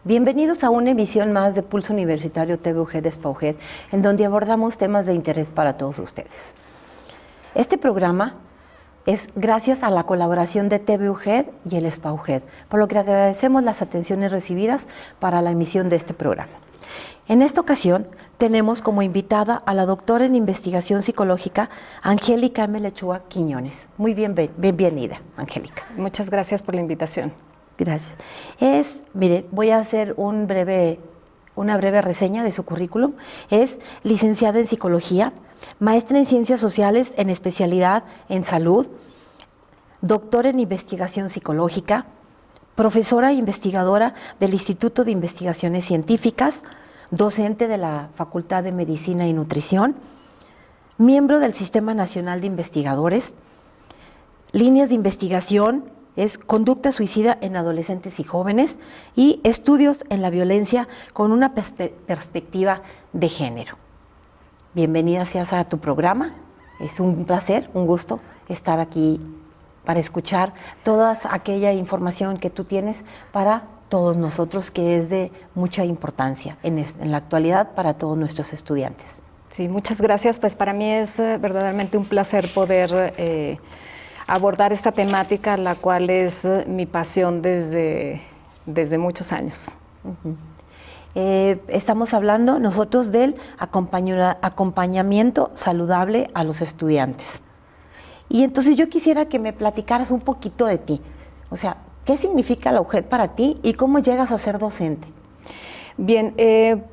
Bienvenidos a una emisión más de Pulso Universitario TVUGED SPAUGED, en donde abordamos temas de interés para todos ustedes. Este programa es gracias a la colaboración de TVUGED y el SPAUGED, por lo que agradecemos las atenciones recibidas para la emisión de este programa. En esta ocasión tenemos como invitada a la doctora en investigación psicológica Angélica M. Lechuga Quiñones. Muy bienvenida, Angélica. Muchas gracias por la invitación. Gracias. Mire, voy a hacer una breve reseña de su currículum. Es licenciada en psicología, maestra en ciencias sociales en especialidad en salud, doctora en investigación psicológica, profesora e investigadora del Instituto de Investigaciones Científicas, docente de la Facultad de Medicina y Nutrición, miembro del Sistema Nacional de Investigadores, líneas de investigación es conducta suicida en adolescentes y jóvenes y estudios en la violencia con una perspectiva de género. Bienvenida seas a tu programa, es un placer, un gusto estar aquí para escuchar toda aquella información que tú tienes para todos nosotros, que es de mucha importancia en la actualidad para todos nuestros estudiantes. Sí, muchas gracias. Pues para mí es verdaderamente un placer poder abordar esta temática, la cual es mi pasión desde muchos años. Estamos hablando nosotros del acompañamiento saludable a los estudiantes. Y entonces yo quisiera que me platicaras un poquito de ti. O sea, ¿qué significa la UGED para ti y cómo llegas a ser docente? Bien,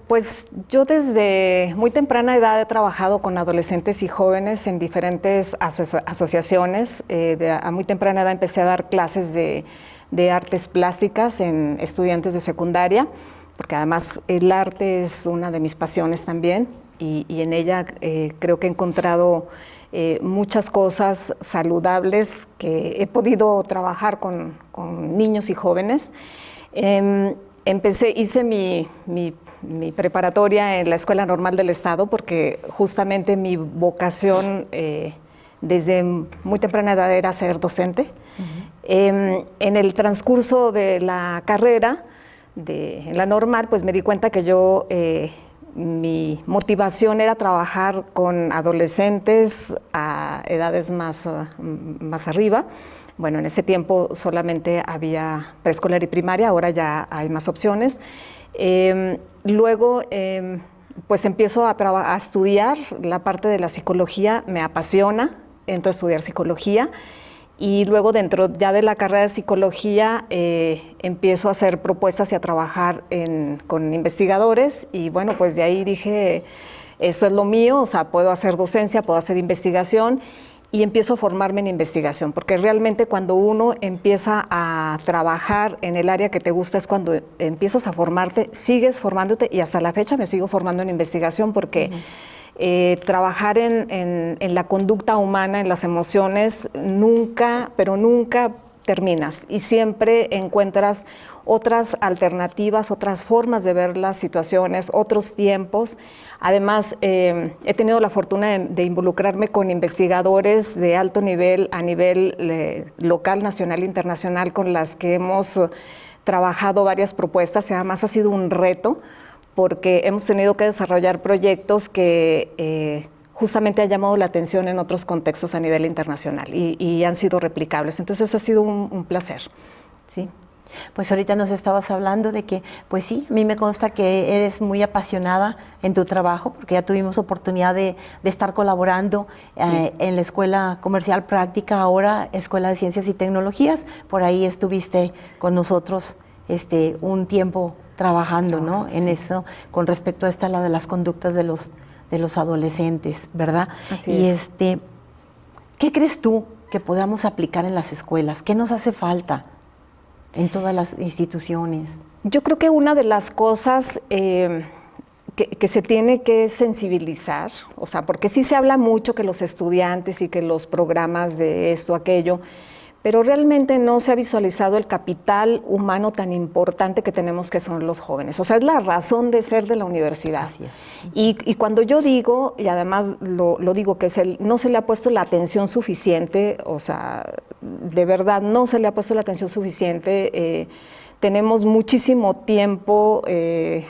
pues yo desde muy temprana edad he trabajado con adolescentes y jóvenes en diferentes asociaciones. A muy temprana edad empecé a dar clases de artes plásticas en estudiantes de secundaria, porque además el arte es una de mis pasiones también y en ella creo que he encontrado muchas cosas saludables que he podido trabajar con niños y jóvenes. Hice mi preparatoria en la Escuela Normal del Estado porque justamente mi vocación desde muy temprana edad era ser docente. En el transcurso de la carrera, en la normal, pues me di cuenta que mi motivación era trabajar con adolescentes a edades más arriba. Bueno, en ese tiempo solamente había preescolar y primaria, ahora ya hay más opciones. Luego, pues empiezo a estudiar la parte de la psicología, me apasiona, entro a estudiar psicología y luego dentro ya de la carrera de psicología empiezo a hacer propuestas y a trabajar con investigadores y bueno, pues de ahí dije, esto es lo mío, o sea, puedo hacer docencia, puedo hacer investigación. Y empiezo a formarme en investigación, porque realmente cuando uno empieza a trabajar en el área que te gusta es cuando empiezas a formarte, sigues formándote y hasta la fecha me sigo formando en investigación porque trabajar en la conducta humana, en las emociones, nunca, pero nunca terminas y siempre encuentras otras alternativas, otras formas de ver las situaciones, otros tiempos. Además, he tenido la fortuna de involucrarme con investigadores de alto nivel, a nivel local, nacional e internacional, con las que hemos trabajado varias propuestas y además ha sido un reto porque hemos tenido que desarrollar proyectos que justamente han llamado la atención en otros contextos a nivel internacional y han sido replicables. Entonces, eso ha sido un placer. Sí. Pues ahorita nos estabas hablando de que, pues sí, a mí me consta que eres muy apasionada en tu trabajo, porque ya tuvimos oportunidad de estar colaborando en la Escuela Comercial Práctica, ahora Escuela de Ciencias y Tecnologías. Por ahí estuviste con nosotros un tiempo trabajando, ¿no? En eso, con respecto a la de las conductas de los adolescentes, ¿verdad? Así es. ¿Qué crees tú que podamos aplicar en las escuelas? ¿Qué nos hace falta en todas las instituciones? Yo creo que una de las cosas que se tiene que sensibilizar, o sea, porque sí se habla mucho que los estudiantes y que los programas de esto, aquello, pero realmente no se ha visualizado el capital humano tan importante que tenemos, que son los jóvenes. O sea, es la razón de ser de la universidad. Así es. Y cuando yo digo, y además lo digo, que no se le ha puesto la atención suficiente, o sea, de verdad no se le ha puesto la atención suficiente tenemos muchísimo tiempo,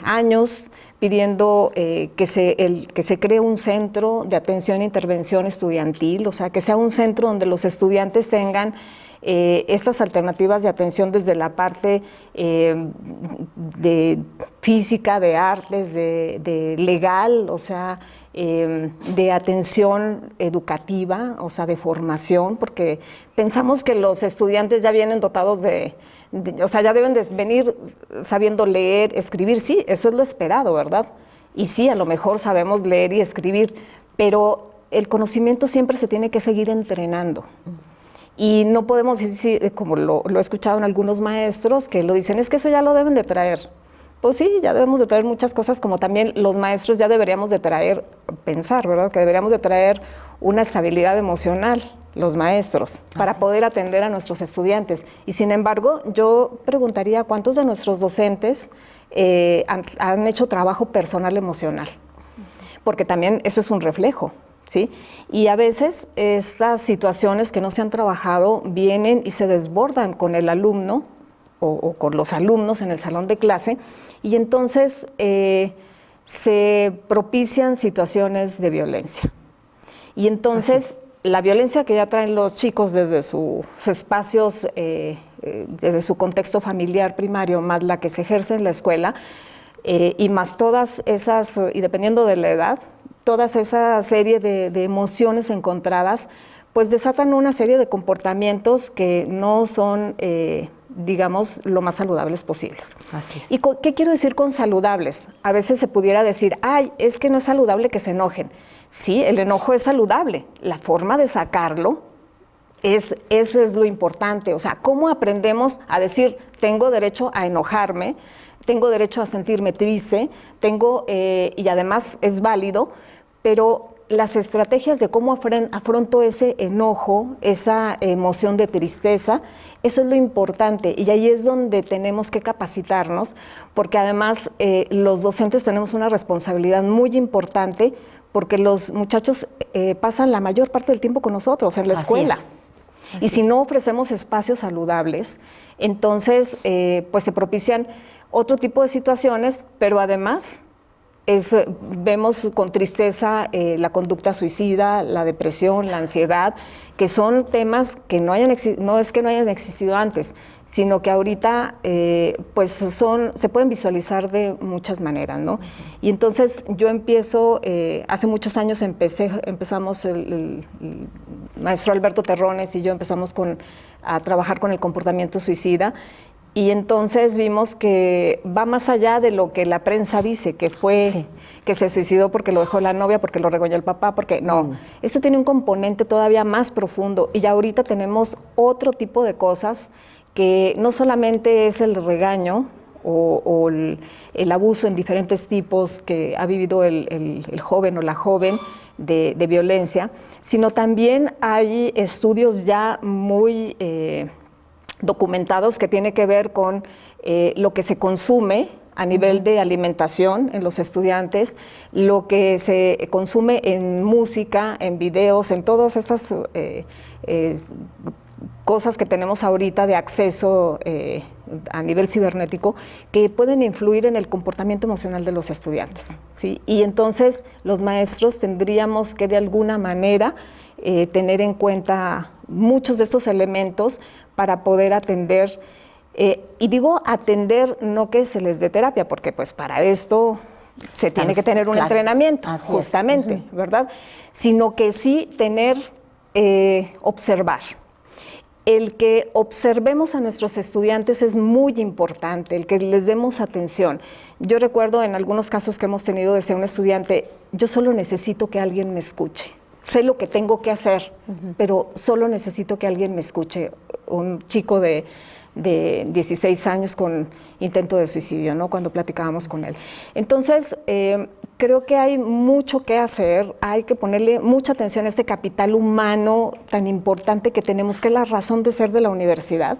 años, pidiendo que se cree un centro de atención e intervención estudiantil, o sea, que sea un centro donde los estudiantes tengan estas alternativas de atención desde la parte de física, de artes, de legal, o sea, de atención educativa, o sea, de formación, porque pensamos que los estudiantes ya vienen dotados o sea, ya deben de venir sabiendo leer, escribir, sí, eso es lo esperado, ¿verdad? Y sí, a lo mejor sabemos leer y escribir, pero el conocimiento siempre se tiene que seguir entrenando. Y no podemos decir, como lo he escuchado en algunos maestros, que lo dicen, es que eso ya lo deben de traer. Pues sí, ya debemos de traer muchas cosas, como también los maestros ya deberíamos de pensar, ¿verdad? Que deberíamos de traer una estabilidad emocional, los maestros, para poder atender a nuestros estudiantes. Y sin embargo, yo preguntaría cuántos de nuestros docentes han hecho trabajo personal emocional, porque también eso es un reflejo, ¿sí? Y a veces estas situaciones que no se han trabajado vienen y se desbordan con el alumno o con los alumnos en el salón de clase, y entonces se propician situaciones de violencia. Y entonces la violencia que ya traen los chicos desde sus espacios, desde su contexto familiar primario, más la que se ejerce en la escuela, y más todas esas, y dependiendo de la edad, todas esa serie de emociones encontradas, pues desatan una serie de comportamientos que no son, digamos, lo más saludables posibles. Así es. ¿Y qué quiero decir con saludables? A veces se pudiera decir, ay, es que no es saludable que se enojen. Sí, el enojo es saludable. La forma de sacarlo, eso es lo importante. O sea, ¿cómo aprendemos a decir, tengo derecho a enojarme, tengo derecho a sentirme triste, y además es válido, pero las estrategias de cómo afronto ese enojo, esa emoción de tristeza, eso es lo importante, y ahí es donde tenemos que capacitarnos, porque además los docentes tenemos una responsabilidad muy importante, porque los muchachos pasan la mayor parte del tiempo con nosotros en la escuela. Y si no ofrecemos espacios saludables, entonces pues se propician otro tipo de situaciones, pero además vemos con tristeza la conducta suicida, la depresión, la ansiedad, que son temas que no es que no hayan existido antes, sino que ahorita pues se pueden visualizar de muchas maneras, ¿no? Y entonces yo empiezo, hace muchos años empezamos el maestro Alberto Terrones y yo empezamos a trabajar con el comportamiento suicida. Y entonces vimos que va más allá de lo que la prensa dice, que fue que se suicidó porque lo dejó la novia, porque lo regañó el papá, porque no. Eso tiene un componente todavía más profundo, y ya ahorita tenemos otro tipo de cosas que no solamente es el regaño o el abuso en diferentes tipos que ha vivido el joven o la joven de violencia, sino también hay estudios ya muy documentados que tiene que ver con lo que se consume a nivel de alimentación en los estudiantes, lo que se consume en música, en videos, en todas esas cosas que tenemos ahorita de acceso a nivel cibernético, que pueden influir en el comportamiento emocional de los estudiantes, ¿sí? Y entonces los maestros tendríamos que de alguna manera tener en cuenta muchos de estos elementos para poder atender, y digo atender, no que se les dé terapia, porque pues para esto se tiene que tener un entrenamiento, justamente, ¿verdad? Sino que sí tener, observar. El que observemos a nuestros estudiantes es muy importante, el que les demos atención. Yo recuerdo en algunos casos que hemos tenido de ser un estudiante, yo solo necesito que alguien me escuche. Sé lo que tengo que hacer, pero solo necesito que alguien me escuche. Un chico de 16 años con intento de suicidio, ¿no? Cuando platicábamos con él. Entonces, creo que hay mucho que hacer, hay que ponerle mucha atención a este capital humano tan importante que tenemos, que es la razón de ser de la universidad,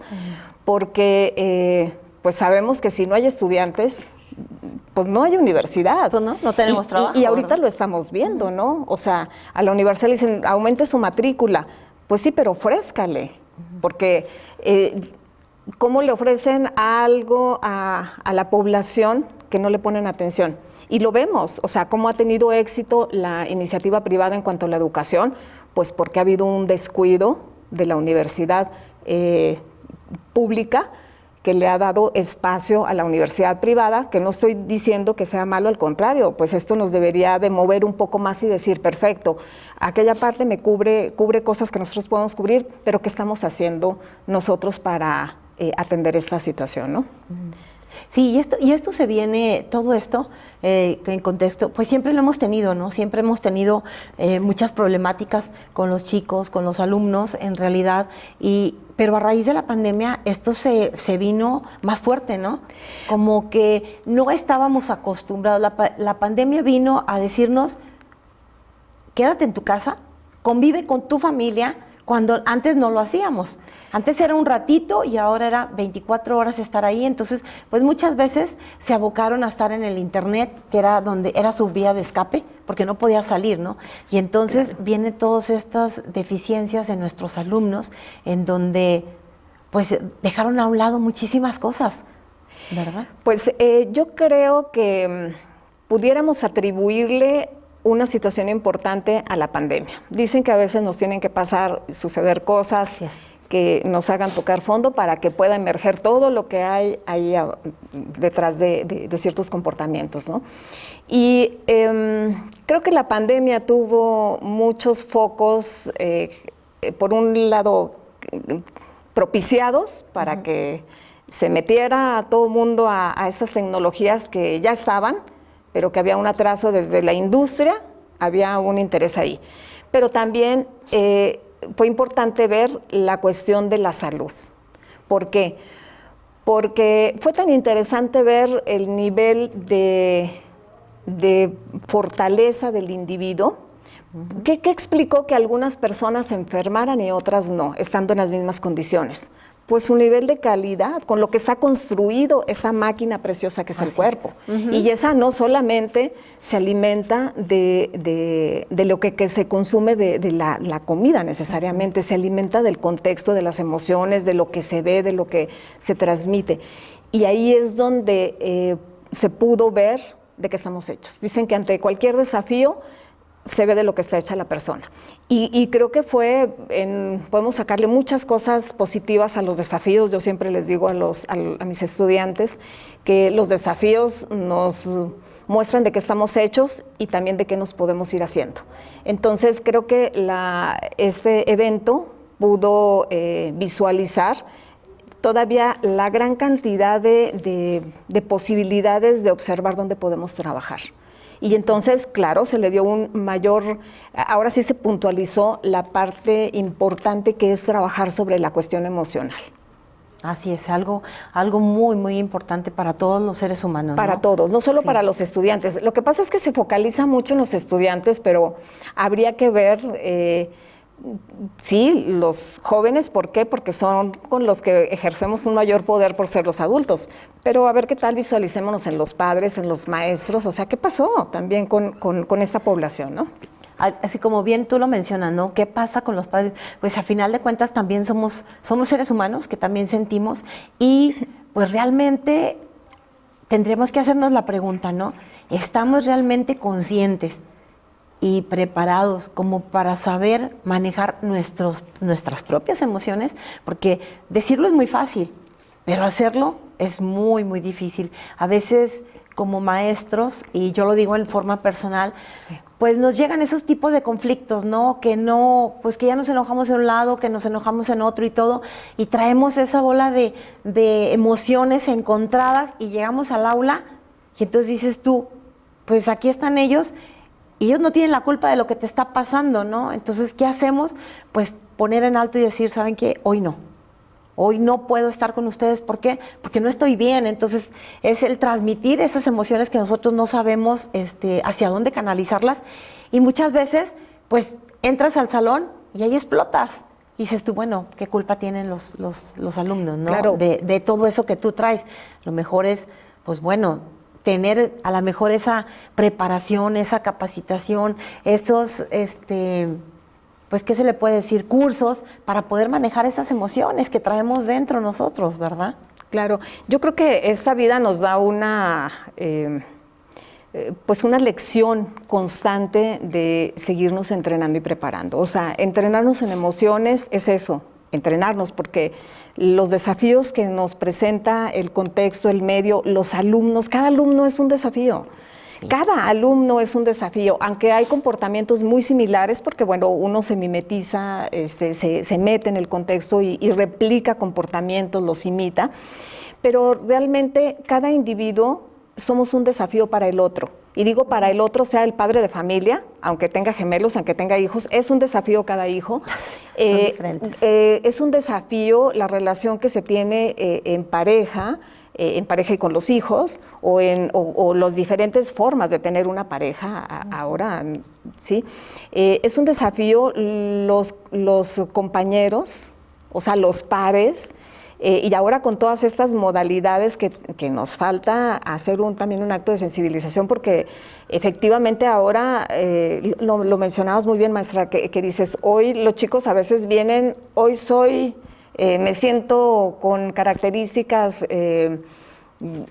porque pues sabemos que si no hay estudiantes, pues no hay universidad. Pues no tenemos trabajo. Y ahorita lo estamos viendo, ¿no? O sea, a la universidad le dicen, aumente su matrícula. Pues sí, pero ofrézcale, porque cómo le ofrecen algo a la población que no le ponen atención. Y lo vemos, o sea, cómo ha tenido éxito la iniciativa privada en cuanto a la educación, pues porque ha habido un descuido de la universidad pública que le ha dado espacio a la universidad privada, que no estoy diciendo que sea malo, al contrario, pues esto nos debería de mover un poco más y decir, perfecto, aquella parte me cubre cosas que nosotros podemos cubrir, pero ¿qué estamos haciendo nosotros para atender esta situación, ¿no? Sí, y esto se viene, todo esto en contexto, pues siempre lo hemos tenido, ¿no? Siempre hemos tenido muchas problemáticas con los chicos, con los alumnos, en realidad, pero a raíz de la pandemia esto se vino más fuerte, ¿no? Como que no estábamos acostumbrados, la pandemia vino a decirnos, quédate en tu casa, convive con tu familia, cuando antes no lo hacíamos. Antes era un ratito y ahora era 24 horas estar ahí, entonces pues muchas veces se abocaron a estar en el internet, que era donde era su vía de escape, porque no podía salir, ¿no? Y entonces vienen todas estas deficiencias en nuestros alumnos, en donde pues dejaron a un lado muchísimas cosas, ¿verdad? Pues yo creo que pudiéramos atribuirle una situación importante a la pandemia. Dicen que a veces nos tienen que suceder cosas que nos hagan tocar fondo para que pueda emerger todo lo que hay ahí detrás de ciertos comportamientos, ¿no? Y creo que la pandemia tuvo muchos focos, por un lado, propiciados para que se metiera a todo el mundo a estas tecnologías que ya estaban, pero que había un atraso desde la industria, había un interés ahí. Pero también fue importante ver la cuestión de la salud. ¿Por qué? Porque fue tan interesante ver el nivel de fortaleza del individuo, que explicó que algunas personas se enfermaran y otras no, estando en las mismas condiciones. Pues su nivel de calidad, con lo que está construido esa máquina preciosa que es el cuerpo. Y esa no solamente se alimenta de lo que se consume de la comida necesariamente, se alimenta del contexto, de las emociones, de lo que se ve, de lo que se transmite. Y ahí es donde se pudo ver de qué estamos hechos. Dicen que ante cualquier desafío se ve de lo que está hecha la persona. Y creo que podemos sacarle muchas cosas positivas a los desafíos. Yo siempre les digo a mis estudiantes que los desafíos nos muestran de qué estamos hechos y también de qué nos podemos ir haciendo. Entonces creo que este evento pudo visualizar todavía la gran cantidad de posibilidades de observar dónde podemos trabajar. Y entonces, claro, se le dio ahora sí se puntualizó la parte importante que es trabajar sobre la cuestión emocional. Así es, algo muy, muy importante para todos los seres humanos. Para todos, no solo para los estudiantes. Lo que pasa es que se focaliza mucho en los estudiantes, pero habría que ver, sí, los jóvenes, ¿por qué? Porque son con los que ejercemos un mayor poder por ser los adultos. Pero a ver qué tal visualicémonos en los padres, en los maestros, o sea, ¿qué pasó también con esta población, no? Así como bien tú lo mencionas, ¿no? ¿Qué pasa con los padres? Pues a final de cuentas también somos seres humanos que también sentimos y pues realmente tendremos que hacernos la pregunta, ¿no? ¿Estamos realmente conscientes y preparados como para saber manejar nuestras propias emociones? Porque decirlo es muy fácil, pero hacerlo es muy, muy difícil. A veces como maestros, y yo lo digo en forma personal, pues nos llegan esos tipos de conflictos, ¿no? Pues que ya nos enojamos en un lado, que nos enojamos en otro y todo, y traemos esa bola de emociones encontradas y llegamos al aula y entonces dices tú, pues aquí están ellos y ellos no tienen la culpa de lo que te está pasando, ¿no? Entonces, ¿qué hacemos? Pues poner en alto y decir, ¿saben qué? Hoy no puedo estar con ustedes. ¿Por qué? Porque no estoy bien. Entonces, es el transmitir esas emociones que nosotros no sabemos hacia dónde canalizarlas. Y muchas veces, pues, entras al salón y ahí explotas. Y dices tú, bueno, ¿qué culpa tienen los alumnos, ¿no? Claro. De todo eso que tú traes. Lo mejor es, pues, bueno, tener a lo mejor esa preparación, esa capacitación, pues, ¿qué se le puede decir? Cursos para poder manejar esas emociones que traemos dentro nosotros, ¿verdad? Claro, yo creo que esta vida nos da pues una lección constante de seguirnos entrenando y preparando. O sea, entrenarnos en emociones es eso, entrenarnos, porque los desafíos que nos presenta el contexto, el medio, los alumnos, cada alumno es un desafío. Sí. Cada alumno es un desafío, aunque hay comportamientos muy similares, porque bueno, uno se mimetiza, se mete en el contexto y replica comportamientos, los imita, pero realmente cada individuo somos un desafío para el otro. Y digo para el otro, sea el padre de familia, aunque tenga gemelos, aunque tenga hijos, es un desafío cada hijo. Es un desafío la relación que se tiene en pareja y con los hijos, o las diferentes formas de tener una pareja ahora, ¿sí? Es un desafío los compañeros, o sea, los pares. Y ahora con todas estas modalidades que nos falta hacer también un acto de sensibilización, porque efectivamente ahora, lo mencionabas muy bien, maestra, que dices, hoy los chicos a veces vienen, me siento con características,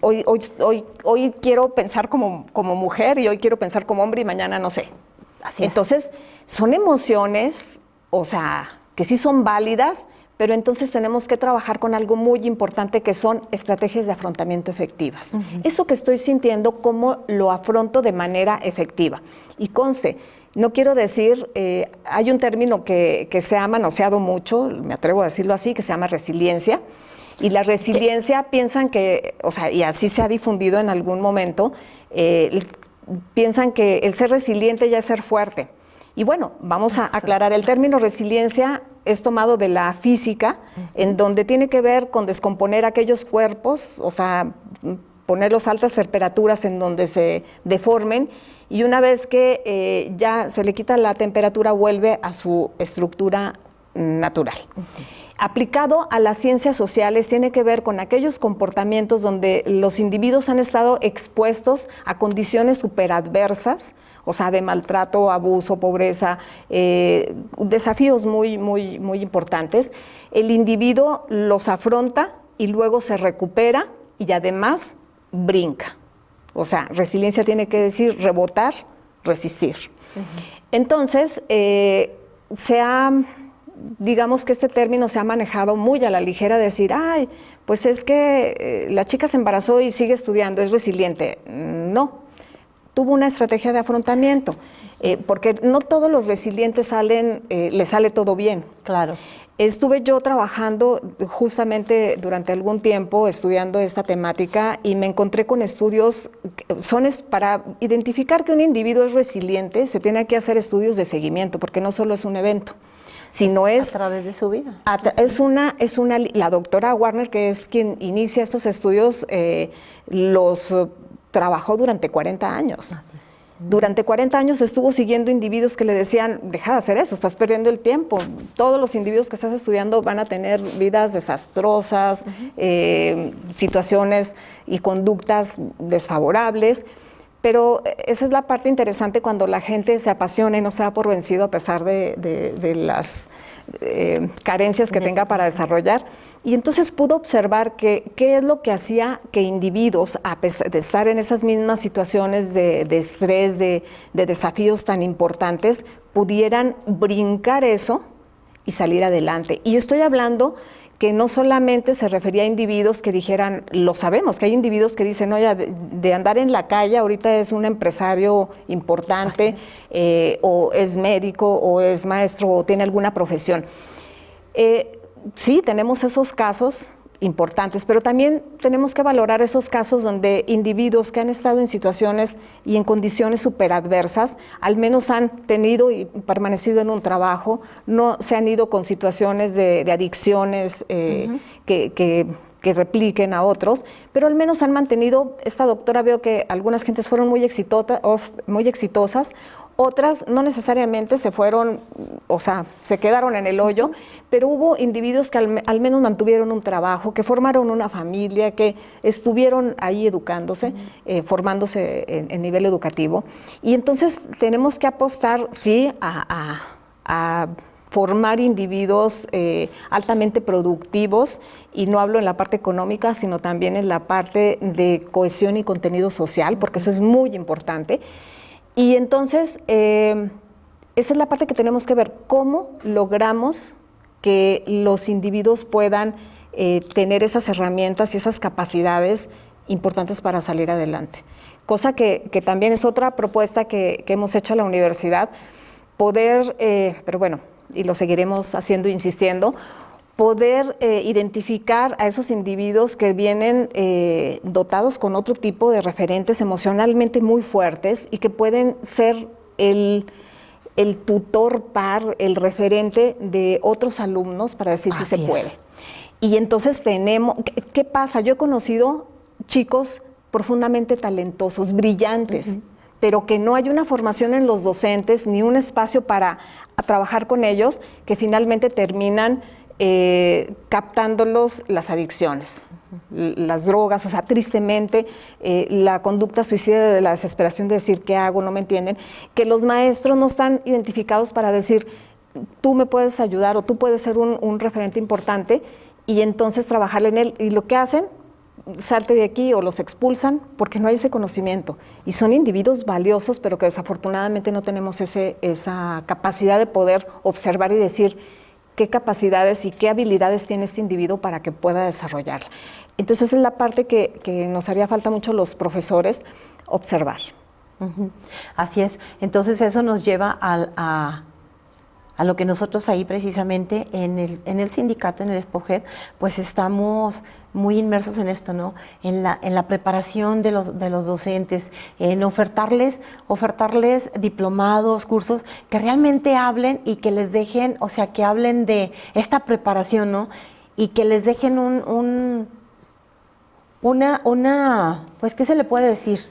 hoy quiero pensar como mujer y hoy quiero pensar como hombre y mañana no sé. Así es. Entonces, son emociones, o sea, que sí son válidas, pero entonces tenemos que trabajar con algo muy importante que son estrategias de afrontamiento efectivas. Eso que estoy sintiendo, ¿cómo lo afronto de manera efectiva? Y conste, no quiero decir, hay un término que se ha manoseado mucho, me atrevo a decirlo así, que se llama resiliencia. Y la resiliencia piensan que, o sea, y así se ha difundido en algún momento, piensan que el ser resiliente ya es ser fuerte. Y bueno, vamos a aclarar, el término resiliencia es tomado de la física, en donde tiene que ver con descomponer aquellos cuerpos, o sea, ponerlos a altas temperaturas en donde se deformen, y una vez que ya se le quita la temperatura, vuelve a su estructura natural. Aplicado a las ciencias sociales, tiene que ver con aquellos comportamientos donde los individuos han estado expuestos a condiciones superadversas, o sea, de maltrato, abuso, pobreza, desafíos muy, muy, muy importantes. El individuo los afronta y luego se recupera y además brinca. O sea, resiliencia tiene que decir rebotar, resistir. Entonces, digamos que este término se ha manejado muy a la ligera, de decir, ay, pues es que la chica se embarazó y sigue estudiando, es resiliente. No. Tuvo una estrategia de afrontamiento, porque no todos los resilientes les sale todo bien. Claro. Estuve yo trabajando justamente durante algún tiempo estudiando esta temática y me encontré con estudios, para identificar que un individuo es resiliente, se tiene que hacer estudios de seguimiento, porque no solo es un evento, sino es a través de su vida. La doctora Warner, que es quien inicia estos estudios, los trabajó durante 40 años. Durante 40 años estuvo siguiendo individuos que le decían, deja de hacer eso, estás perdiendo el tiempo. Todos los individuos que estás estudiando van a tener vidas desastrosas, situaciones y conductas desfavorables. Pero esa es la parte interesante cuando la gente se apasiona y no se da por vencido a pesar de las carencias que tenga para desarrollar. Y entonces pudo observar qué es lo que hacía que individuos, a pesar de estar en esas mismas situaciones de estrés, de desafíos tan importantes, pudieran brincar eso y salir adelante. Y estoy hablando que no solamente se refería a individuos que dijeran, lo sabemos, que hay individuos que dicen, oye, de andar en la calle, ahorita es un empresario importante, o es médico, o es maestro, o tiene alguna profesión. Sí, tenemos esos casos importantes, pero también tenemos que valorar esos casos donde individuos que han estado en situaciones y en condiciones superadversas, al menos han tenido y permanecido en un trabajo, no se han ido con situaciones de adicciones que repliquen a otros, pero al menos han mantenido. Esta doctora, veo que algunas gentes fueron muy exitosas, otras no necesariamente se fueron, o sea, se quedaron en el hoyo, pero hubo individuos que al menos mantuvieron un trabajo, que formaron una familia, que estuvieron ahí educándose, formándose en nivel educativo. Y entonces tenemos que apostar, sí, a formar individuos altamente productivos, y no hablo en la parte económica, sino también en la parte de cohesión y contenido social, porque eso es muy importante. Y entonces, esa es la parte que tenemos que ver, cómo logramos que los individuos puedan tener esas herramientas y esas capacidades importantes para salir adelante. Cosa que también es otra propuesta que hemos hecho a la universidad, poder, pero bueno, y lo seguiremos haciendo, insistiendo, poder identificar a esos individuos que vienen dotados con otro tipo de referentes emocionalmente muy fuertes y que pueden ser el tutor par, el referente de otros alumnos para decir si se puede. Y entonces tenemos, ¿qué pasa? Yo he conocido chicos profundamente talentosos, brillantes, pero que no hay una formación en los docentes ni un espacio para trabajar con ellos, que finalmente terminan captándolos las adicciones, las drogas, o sea, tristemente, la conducta suicida de la desesperación de decir, ¿qué hago? No me entienden, que los maestros no están identificados para decir, tú me puedes ayudar o tú puedes ser un referente importante, y entonces trabajar en él. Y lo que hacen, salte de aquí, o los expulsan porque no hay ese conocimiento. Y son individuos valiosos, pero que desafortunadamente no tenemos esa capacidad de poder observar y decir qué capacidades y qué habilidades tiene este individuo para que pueda desarrollarla. Entonces, esa es la parte que nos haría falta mucho los profesores observar. Así es. Entonces, eso nos lleva a lo que nosotros ahí precisamente en el sindicato, en el SPOGED, pues estamos muy inmersos en esto, ¿no? En la preparación de los docentes, en ofertarles diplomados, cursos que realmente hablen y que les dejen, o sea, que hablen de esta preparación, ¿no? Y que les dejen pues, ¿qué se le puede decir?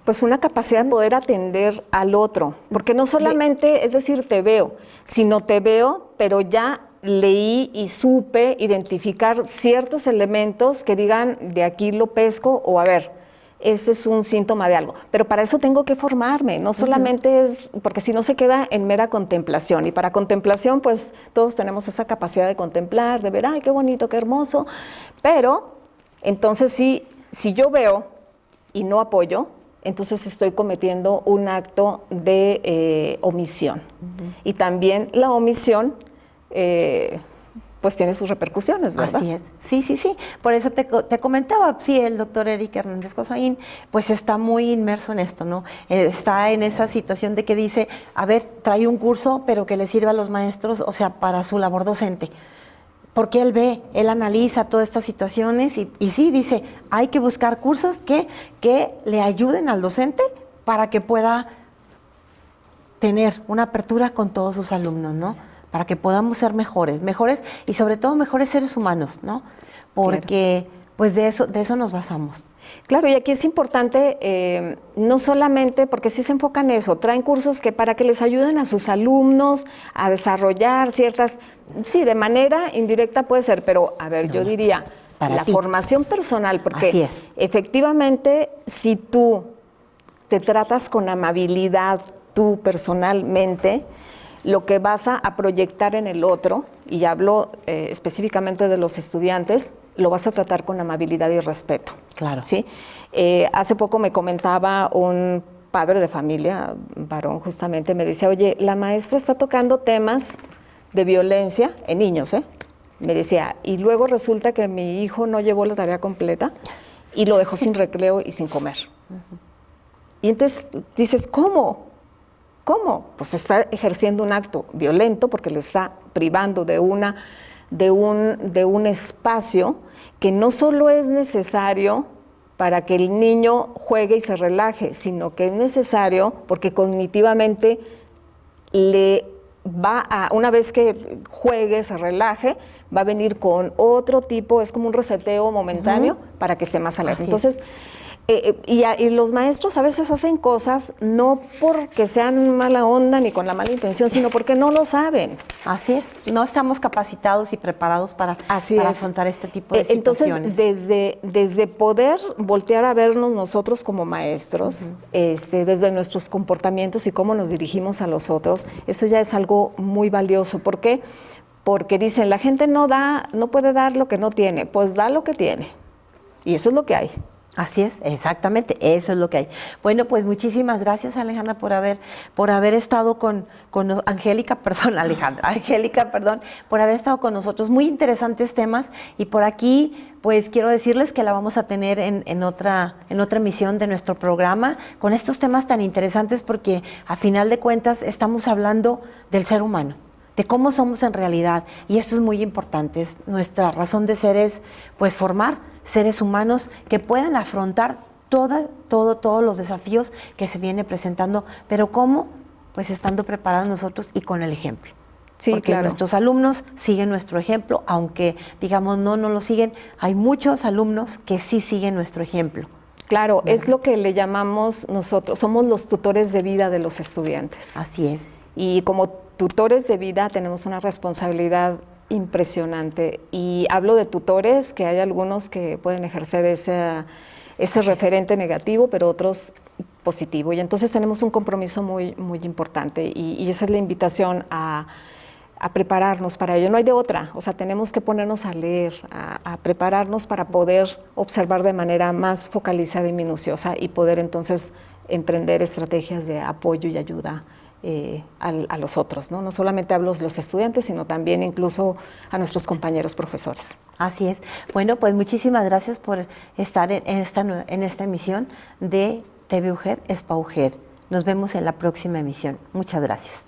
Pues una capacidad de poder atender al otro, porque no solamente es decir te veo, sino te veo, pero ya leí y supe identificar ciertos elementos que digan de aquí lo pesco, o a ver, este es un síntoma de algo, pero para eso tengo que formarme, no solamente es, porque si no se queda en mera contemplación, y para contemplación pues todos tenemos esa capacidad de contemplar, de ver, ay, qué bonito, qué hermoso, pero entonces si yo veo y no apoyo, entonces estoy cometiendo un acto de omisión. Y también la omisión, pues tiene sus repercusiones, ¿verdad? Así es. Sí. Por eso te comentaba, sí, el doctor Eric Hernández Cosaín, pues está muy inmerso en esto, ¿no? Está en esa situación de que dice, a ver, trae un curso, pero que le sirva a los maestros, o sea, para su labor docente. Porque él analiza todas estas situaciones y sí, dice, hay que buscar cursos que le ayuden al docente para que pueda tener una apertura con todos sus alumnos, ¿no? Para que podamos ser mejores y sobre todo mejores seres humanos, ¿no? Porque pues de eso nos basamos. Claro, y aquí es importante, no solamente, porque sí se enfoca en eso, traen cursos que para que les ayuden a sus alumnos a desarrollar ciertas, sí, de manera indirecta puede ser, pero a ver, yo diría, la formación personal, porque efectivamente, si tú te tratas con amabilidad, tú personalmente, lo que vas a proyectar en el otro, y hablo específicamente de los estudiantes, lo vas a tratar con amabilidad y respeto. Claro. ¿Sí? Hace poco me comentaba un padre de familia, varón justamente, me decía, oye, la maestra está tocando temas de violencia en niños, ¿eh? Me decía, y luego resulta que mi hijo no llevó la tarea completa y lo dejó sin recreo y sin comer. Y entonces dices, ¿cómo? ¿Cómo? Pues está ejerciendo un acto violento porque le está privando de un espacio que no solo es necesario para que el niño juegue y se relaje, sino que es necesario porque cognitivamente le va a, una vez que juegue, se relaje, va a venir con otro tipo, es como un reseteo momentáneo para que esté más alerta. Entonces, Y los maestros a veces hacen cosas no porque sean mala onda ni con la mala intención, sino porque no lo saben. Así es, no estamos capacitados y preparados para afrontar este tipo de situaciones. Entonces, desde poder voltear a vernos nosotros como maestros, desde nuestros comportamientos y cómo nos dirigimos a los otros, eso ya es algo muy valioso. ¿Por qué? Porque dicen, la gente no puede dar lo que no tiene, pues da lo que tiene. Y eso es lo que hay. Así es, exactamente, eso es lo que hay. Bueno, pues muchísimas gracias, Alejandra, por haber estado con Angélica, por haber estado con nosotros. Muy interesantes temas, y por aquí, pues quiero decirles que la vamos a tener en otra emisión de nuestro programa con estos temas tan interesantes, porque a final de cuentas estamos hablando del ser humano, de cómo somos en realidad, y esto es muy importante. Nuestra razón de ser es, pues, formar seres humanos que puedan afrontar todos los desafíos que se viene presentando, pero ¿cómo? Pues estando preparados nosotros y con el ejemplo. Sí, porque claro. Nuestros alumnos siguen nuestro ejemplo, aunque digamos no lo siguen, hay muchos alumnos que sí siguen nuestro ejemplo. Claro, es lo que le llamamos nosotros, somos los tutores de vida de los estudiantes. Así es. Y como tutores de vida tenemos una responsabilidad impresionante, y hablo de tutores, que hay algunos que pueden ejercer ese referente negativo, pero otros positivo, y entonces tenemos un compromiso muy, muy importante, y esa es la invitación a prepararnos para ello. No hay de otra, o sea, tenemos que ponernos a leer, a prepararnos para poder observar de manera más focalizada y minuciosa, y poder entonces emprender estrategias de apoyo y ayuda a los otros, ¿no? No solamente hablo de los estudiantes, sino también incluso a nuestros compañeros profesores. Así es. Bueno, pues muchísimas gracias por estar en esta emisión de TV UGED, SPA UGED. Nos vemos en la próxima emisión. Muchas gracias.